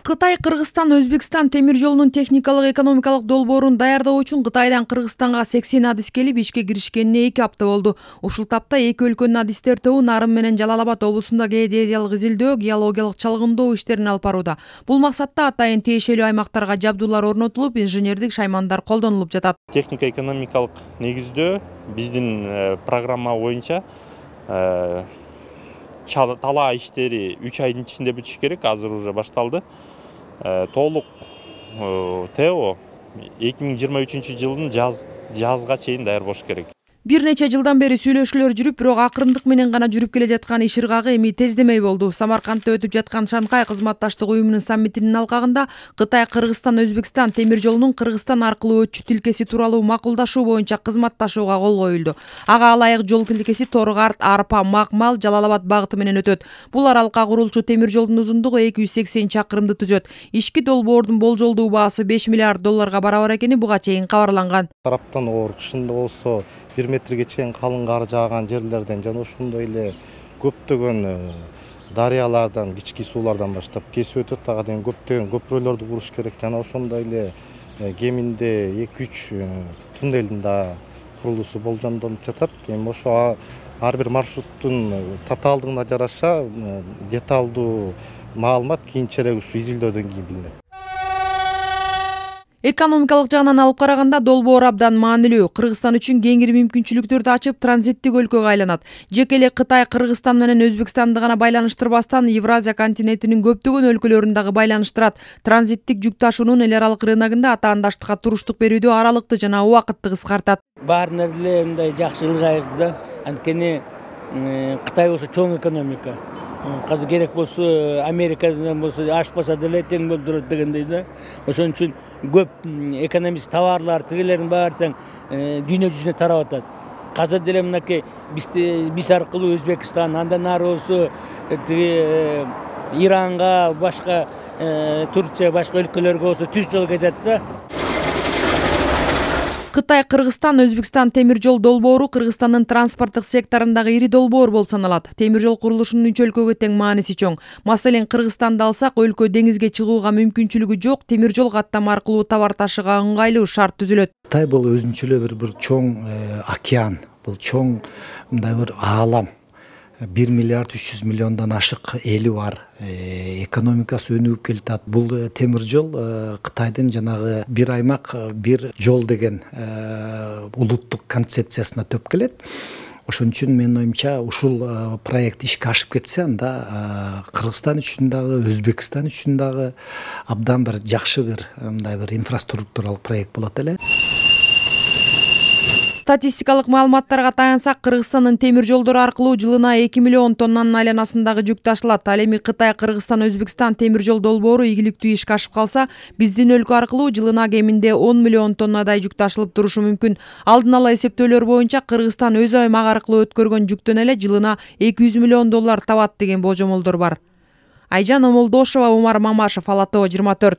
Кытай Кыргызстан Өзбекстан темир жолунун техникалык экономикалык долбоорун даярдоо үчүн Кытайдан Кыргызстанга 80 адис келип ишке киришкенине 2 апта болду. Ушул тапта эки өлкөнүн адистер тобу Нарын менен Жалал-Абад облусунда геодезиялык изилдөө, геологиялык чалгындоо иштерин алып барууда. Бул максатта атайын тиешелүү аймактарга жабдуулар орнотулуп, инженердик шаймандар колдонулуп жатат. Техника экономикалык негиздөө биздин программа боюнча талаа иштери 3 айдын ичинде бүтүш керек. Азыр уже башталды. Толук ТЭО 2023 жылдын жазга чейин даяр болуш керек. Бир нече жылдан бери сүйлөшүүлөр жүрүп, бирок акырындык менен гана жүрүп келе жаткан иш ыргагы эми тездемей болду. Самаркандта өтүп жаткан Шанхай кызматташтык уюмунун саммитинин алкагында Кытай Кыргызстан Өзбекстан темир жолунун Кыргызстан аркылуу өтчү тилкеси тууралуу макулдашуу боюнча кызматташууга кол коюлду. Ага ылайык жол тилкеси Торгарт, Арпа, Макмал, Жалал-Абад багыты менен өтөт. Бул аралыкка курулчу темир жолдун узундугу 280 чакырымды түзөт. Ишки долбоордун болжолдуу баасы 5 миллиард долларга барабар экени буга чейин кабарланган. Тараптан оор кышында болсо 1 метрге чейин калың кар жааган жерлерден жана ошондой эле көптөгөн дарыялардан, кички суулардан баштап кесип өтөт. Ага дейин көптөгөн көпүрөлөрдү куруш керек. Жана ошондой эле кеминде 2-3 туннелдин да курулуусу болжомдолуп жатат. Эми ошо ар бир маршруттун татаалдыгына жараша деталдуу маалымат кийинчерээк ушу изилдөөдөн кийин билинет. Экономикалык жагынан алып караганда долбоор абдан маанилүү. Кыргызстан үчүн кеңири мүмкүнчүлүктөрдү ачып, транзиттик өлкөгө айланат. Жеке эле Кытай Кыргызстан менен Өзбекстанды гана байланыштырбастан, Евразия континентинин көптөгөн өлкөлөрүн дагы байланыштырат. Транзиттик жүк ташуунун эл аралык рыногунда атаандаштыкка туруштук берүүдө аралыкты жана убакытты кыскартат. Баарына эле мындай жакшы ылгайык да. Анткени Кытай болсо чоң экономика. Казыр керек болсо Америкадан болсо ашпаса деле тең болуп турат дегендей да. Ошон үчүн көп экономист товарлар тигилердин баары тең дүйнө жүзүнө тарап атат. Казыр деле мынакей биз аркылуу Өзбекстан, андан ары болсо Иранга, башка Турция, башка өлкөлөргө болсо түз жол кетет да. Кытай Кыргызстан Өзбекстан темир жол долбоору Кыргызстандын транспорттук секторундагы ири долбоор болуп саналат. Темир жол курулушунун үч өлкөгө тең мааниси чоң. Маселен, Кыргызстанды алсак, өлкө деңизге чыгууга мүмкүнчүлүгү жок, темир жол каттама аркылуу товар ташууга ыңгайлуу шарт түзүлөт. Кытай бул өзүнчө эле бир чоң океан, бул чоң мындай бир аалам. 1 миллиард 300 миллиондон ашык эли бар, экономикасы өнүгүп келатат. Бул темир жол Кытайдын жанагы бир аймак, бир жол деген улуттук концепциясына төп келет. Ошон үчүн менин оюмча ушул проект ишке ашып кетсе, анда Кыргызстан үчүн дагы, Өзбекстан үчүн дагы абдан бир жакшы бир мындай бир инфраструктуралык проект болот эле. Статистикалык маалыматтарга таянсак, Кыргызстандын темир жолдору аркылуу жылына 2 миллион тоннанын айланасындагы жүк ташылат. Ал эми Кытай Кыргызстан Өзбекстан темир жол долбоору ийгиликтүү ишке ашып калса, биздин өлкө аркылуу жылына кеминде 10 миллион тоннадай жүк ташылып турушу мүмкүн. Алдын ала эсептөөлөр боюнча Кыргызстан өз аймагы аркылуу өткөргөн жүктөн эле жылына 200 миллион доллар табат деген божомолдор бар. Айжан Омолдошова, Умар Мамашев, Ала ТО 24.